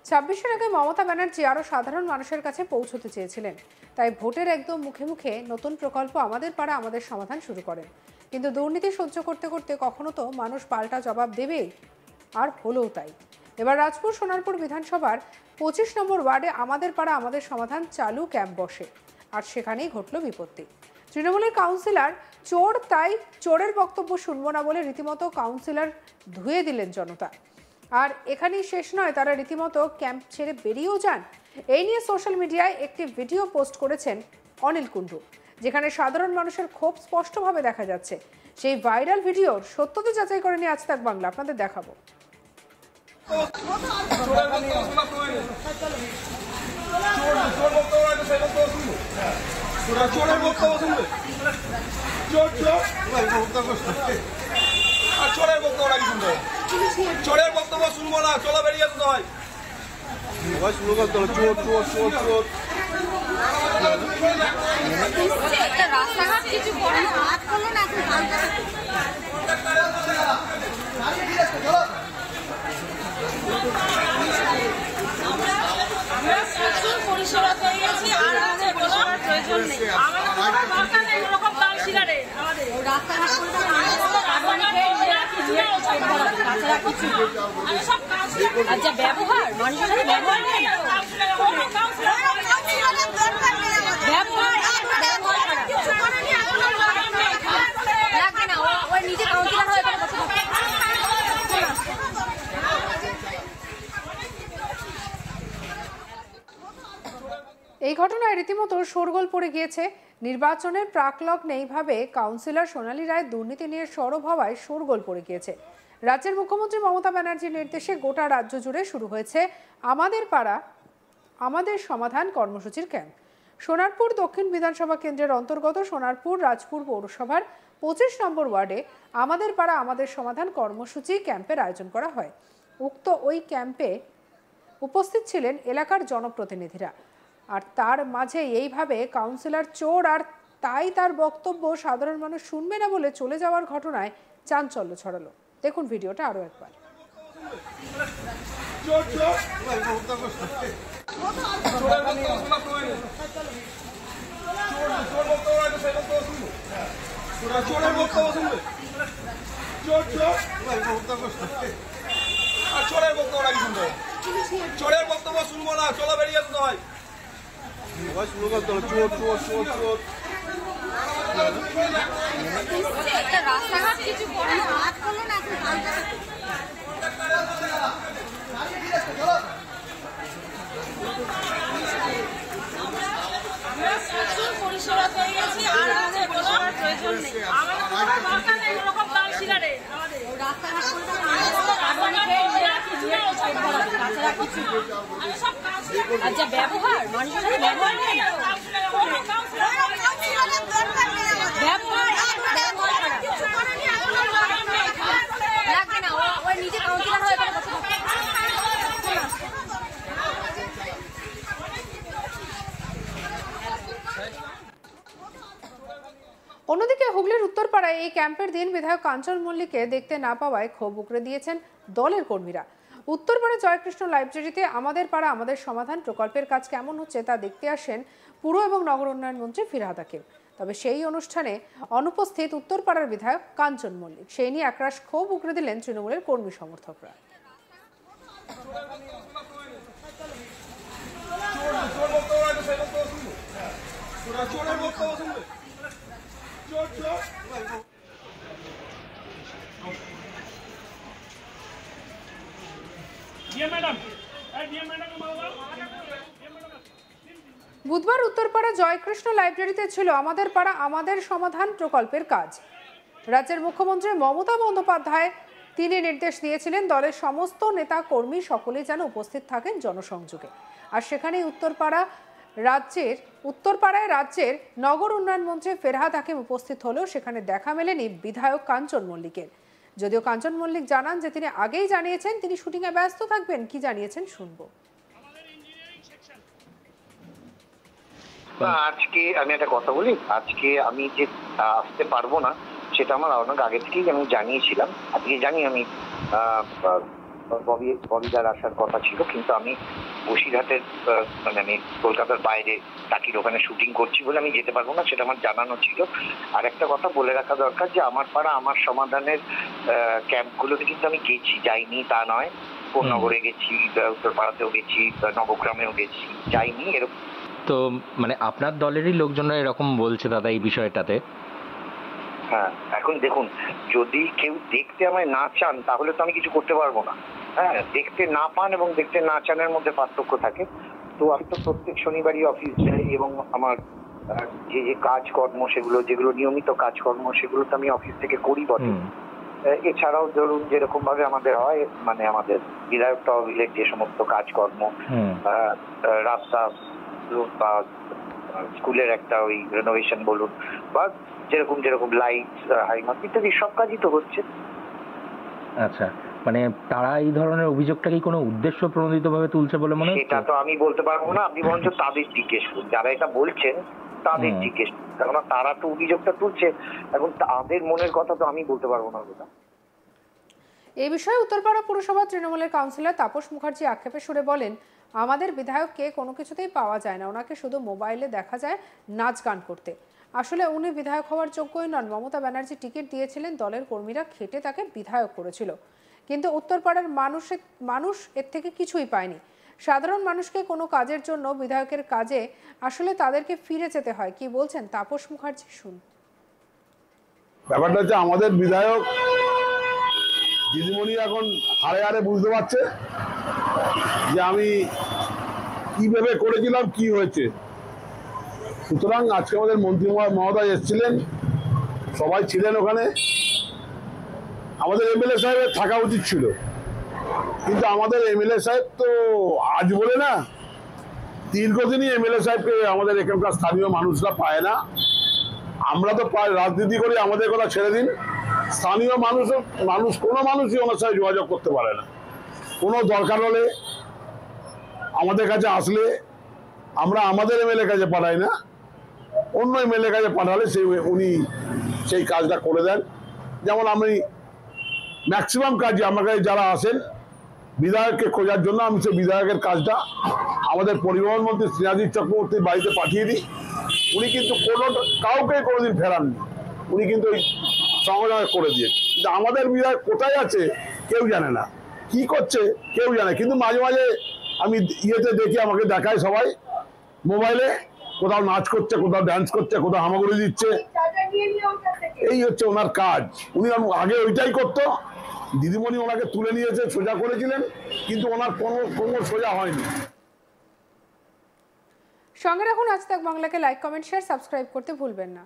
২৬-এর আগে মমতা ব্যানার্জি আরও সাধারণ মানুষের কাছে পৌঁছতে চেয়েছিলেন, তাই ভোটের একদম মুখে মুখে নতুন প্রকল্প আমাদের পাড়া আমাদের সমাধান শুরু করেন। কিন্তু দুর্নীতি সহ্য করতে করতে কখনো তো মানুষ পাল্টা জবাব দেবেই, আর হলোও তাই। এবার রাজপুর সোনারপুর বিধানসভার ২৫ নম্বর ওয়ার্ডে আমাদের পাড়া আমাদের সমাধান চালু ক্যাম্প বসে, আর সেখানেই ঘটল বিপত্তি। তৃণমূলের কাউন্সিলর চোর, তাই চোরের বক্তব্য শুনবো না বলে রীতিমতো কাউন্সিলর ধুয়ে দিলেন জনতা। আর এখানেই শেষ নয়, তারা রীতিমতো ক্যাম্প ছেড়ে বেরিয়েও যান। এই নিয়ে সোশ্যাল মিডিয়ায় একটি ভিডিও পোস্ট করেছেন অনিল কুণ্ডু, যেখানে সাধারণ মানুষের ক্ষোভ স্পষ্টভাবে দেখা যাচ্ছে। সেই ভাইরাল ভিডিওর সত্যতা যাচাই করেনি আজ তাক বাংলা, আপনাদের দেখাবো। চোরের বক্তব্য শুনবো না, চলো বেরিয়ে যেতে হয়। শুরু করতে হলো চোর চোর চোর চোর। রাস্তাঘাট কিছু করে হাত করলো না, পরিষেবা পেয়ে গেছি, আর আমাদের কোনো প্রয়োজন নেই। আমাদের দরকার নেই এরকম কাউন্সিলরের। আমাদের রাস্তাঘাট আচ্ছা ব্যবহার মানুষের সাথে ব্যবহার নেই, এই ঘটনায় রীতিমতো শোরগোল পড়ে গিয়েছে। নির্বাচনের প্রাকলগ্নে এইভাবে কাউন্সিলর সোনালী রায় দুর্নীতি নিয়ে সরব হওয়ায় শোরগোল পড়ে গিয়েছে। রাজ্যের মুখ্যমন্ত্রী মমতা ব্যানার্জির নির্দেশে গোটা রাজ্য জুড়ে শুরু হয়েছে আমাদের পাড়া আমাদের সমাধান কর্মসূচির ক্যাম্প। সোনারপুর দক্ষিণ বিধানসভা কেন্দ্রের অন্তর্গত সোনারপুর রাজপুর পৌরসভার ২৫ নম্বর ওয়ার্ডে আমাদের পাড়া আমাদের সমাধান কর্মসূচি ক্যাম্পের আয়োজন করা হয়। উক্ত ওই ক্যাম্পে উপস্থিত ছিলেন এলাকার জনপ্রতিনিধিরা, আর তার মাঝে এইভাবে কাউন্সিলর চোর, আর তাই তার বক্তব্য সাধারণ মানুষ শুনবে না বলে চলে যাওয়ার ঘটনায় চাঞ্চল্য ছড়ালো। দেখুন ভিডিওটা আরো একবার। চোরের বক্তব্য শুনবো না, চলো বেরিয়ে যেতে হয়। শুরু করতে হলো চোর চোর চোর চোর। রাস্তাঘাট কিছু করে হাত করলো না, পরিষেবা পেয়ে গেছি, আর আমাদের কোনো প্রয়োজন নেই। আমাদের দরকার নেই এরকম কাউন্সিলরের। আমাদের রাস্তাঘাট আচ্ছা ব্যবহার মানুষের সাথে ব্যবহার নেই, অন্যদিকে হুগলির উত্তরপাড়ায় এই ক্যাম্পের দিন বিধায়ক কাঞ্চন মল্লিককে দেখতে না পাওয়ায় ক্ষোভ উগরে দিয়েছেন দলের কর্মীরা। উত্তরপাড়া জয়কৃষ্ণ লাইব্রেরিতে আমাদের পাড়া আমাদের সমাধান প্রকল্পের কাজ কেমন হচ্ছে তা দেখতে আসেন পুর এবং নগর উন্নয়ন মন্ত্রী ফিরহাদ হাকিম। তবে সেই অনুষ্ঠানে অনুপস্থিত উত্তরপাড়ার বিধায়ক কাঞ্চন মল্লিক। সেই নিয়ে একরাশ ক্ষোভ উগরে দিলেন তৃণমূলের কর্মী সমর্থকরা। বুধবার উত্তরপাড়া জয়কৃষ্ণ লাইব্রেরিতে ছিল আমাদের পাড়া আমাদের সমাধান প্রকল্পের কাজ। রাজ্যের মুখ্যমন্ত্রী মমতা বন্দ্যোপাধ্যায় তিনি নির্দেশ দিয়েছিলেন দলের সমস্ত নেতা কর্মী সকলে যেন উপস্থিত থাকেন জনসংযোগে। আর সেখানেই উত্তরপাড়ায় রাজ্যের নগর উন্নয়ন মন্ত্রী ফিরহাদ হাকিম উপস্থিত হলেও সেখানে দেখা মেলেনি বিধায়ক কাঞ্চন মল্লিকের। যদিও কাঞ্চন মল্লিক জানান যে তিনি আগেই জানিয়েছেন তিনি শুটিংয়ে ব্যস্ত থাকবেন। কি জানিয়েছেন শুনবো। আজকে আমি একটা কথা বলি, আজকে আমি যে আসতে পারবো না সেটা আমার অনেক আগে থেকেই আমি জানিয়েছিলাম। আজকে জানি আমি ববিদার আসার কথা ছিল, কিন্তু আমি বসিরহাটের মানে আমি কলকাতার বাইরে টাকির ওখানে শুটিং করছি বলে আমি যেতে পারবো না, সেটা আমার জানানো ছিল। আর একটা কথা বলে রাখা দরকার যে আমার পাড়া আমার সমাধানের ক্যাম্পগুলোতে কিন্তু আমি গেছি, যাইনি তা নয়। কোন্নগরে গেছি, উত্তরপাড়াতেও গেছি, নবগ্রামেও গেছি, যাইনি এরকম। তো মানে আপনার দলেরই লোকজনরা এরকম বলছে দাদা এই বিষয়টাতে। হ্যাঁ, এখন দেখুন, যদি কেউ দেখতে আমায় না চান তাহলে তো আমি কিছু করতে পারবো না। হ্যাঁ, দেখতে না পান এবং দেখতে না চানের মধ্যে পার্থক্য থাকে। তো আমি তো প্রত্যেক শনিবারই অফিস যাই এবং আমার যে যে কাজকর্ম সেগুলো, যেগুলো নিয়মিত কাজকর্ম সেগুলো তো আমি অফিস থেকে করি বটে। এছাড়াও ধরুন যেরকম ভাবে আমাদের হয়, মানে আমাদের বিধায়ক তহবিলের যে সমস্ত কাজকর্ম, রাস্তা বা স্কুলের একটা ওই রেনোভেশন বলুন, বা যেরকম যেরকম লাইট, হাইমার্ক ইত্যাদি সব কাজই তো হচ্ছে। আচ্ছা, মানে তারা এই ধরনের অভিযোগটা কি কোনো উদ্দেশ্য প্রণোদিত ভাবে তুলছে বলে মনে হচ্ছে? সেটা তো আমি বলতে পারবো না, আপনি বরঞ্চ তাদের জিজ্ঞেস করুন, যারা এটা বলছেন তাদের জিজ্ঞেস করুন, কেননা তারা তো অভিযোগটা তুলছে, এখন তাদের মনের কথা তো আমি বলতে পারবো না। এই বিষয়ে উত্তরপাড়া পুরসভা তৃণমূলের কাউন্সিলর তাপস মুখার্জি আক্ষেপের সুরে বলেন, আমাদের বিধায়ককে কোনো কিছুতেই পাওয়া যায় না, ওনাকে শুধু মোবাইলে দেখা যায় নাচ গান করতে। আসলে উনি বিধায়ক হওয়ার যোগ্যই নন। মমতা ব্যানার্জি টিকিট দিয়েছিলেন, দলের কর্মীরা খেটে তাকে বিধায়ক করেছিল, কিন্তু উত্তরপাড়ার মানুষ এর থেকে কিছুই পায়নি। সাধারণ মানুষকে কোনো কাজের জন্য বিধায়কের কাজে আসলে তাদেরকে ফিরে যেতে হয়। কি বলছেন তাপস মুখার্জি, শুন। ব্যাপারটা হচ্ছে আমাদের বিধায়ক দিদিমণি এখন হারে হারে বুঝতে পারছে যে আমি কি ভেবে করেছিলাম, কি হয়েছে। সুতরাং আজকে আমাদের মন্ত্রী মহোদয় এসেছিলেন, সবাই ছিলেন ওখানে। আমাদের এমএলএ সাহেবের থাকা উচিত ছিল, কিন্তু আমাদের এমএলএ সাহেব তো আজ বলে না, দীর্ঘদিনই এমএলএ সাহেবকে আমাদের এখানকার স্থানীয় মানুষরা পায় না। আমরা তো রাজনীতি করি, আমাদের কথা ছেড়ে দিন। স্থানীয় কোনো মানুষই ওনার সাথে যোগাযোগ করতে পারে না। কোনো দরকার হলে আমাদের কাছে আসলে আমরা আমাদের এমএলএ কাছে পাঠাই না, অন্য এমএলএ কাছে পাঠালে উনি সেই কাজটা করে দেন। যেমন আমি ম্যাক্সিমাম কাজই আমার কাছে যারা আসেন বিধায়ককে খোঁজার জন্য, আমি সেই বিধায়কের কাজটা আমাদের পরিবহন মন্ত্রী শ্রীনাজিৎ চক্রবর্তীর বাড়িতে পাঠিয়ে দিই। উনি কিন্তু কাউকে কোনোদিন ফেরাননি, উনি কিন্তু ওই সঙ্গে সঙ্গে করে দিয়েছে। কিন্তু আমাদের বিধায়ক কোথায় আছে কেউ জানে না, কি করছে কেউ জানে। কিন্তু মাঝে মাঝে আমি ইয়েতে দেখি, আমাকে দেখায় সবাই মোবাইলে, কোথাও নাচ করছে, কোথাও ড্যান্স করছে, কোথাও হামাগুড়ি দিচ্ছে। এই হচ্ছে ওনার কাজ। উনি আগে ওইটাই করতো। দিদিমণি ওনাকে তুলে নিয়েছে, সোজা করেছিলেন, কিন্তু ওনার কোনো সোজা হয়নি। সঙ্গে রাখুন আজ তাক বাংলাকে, লাইক, কমেন্ট, শেয়ার, সাবস্ক্রাইব করতে ভুলবেন না।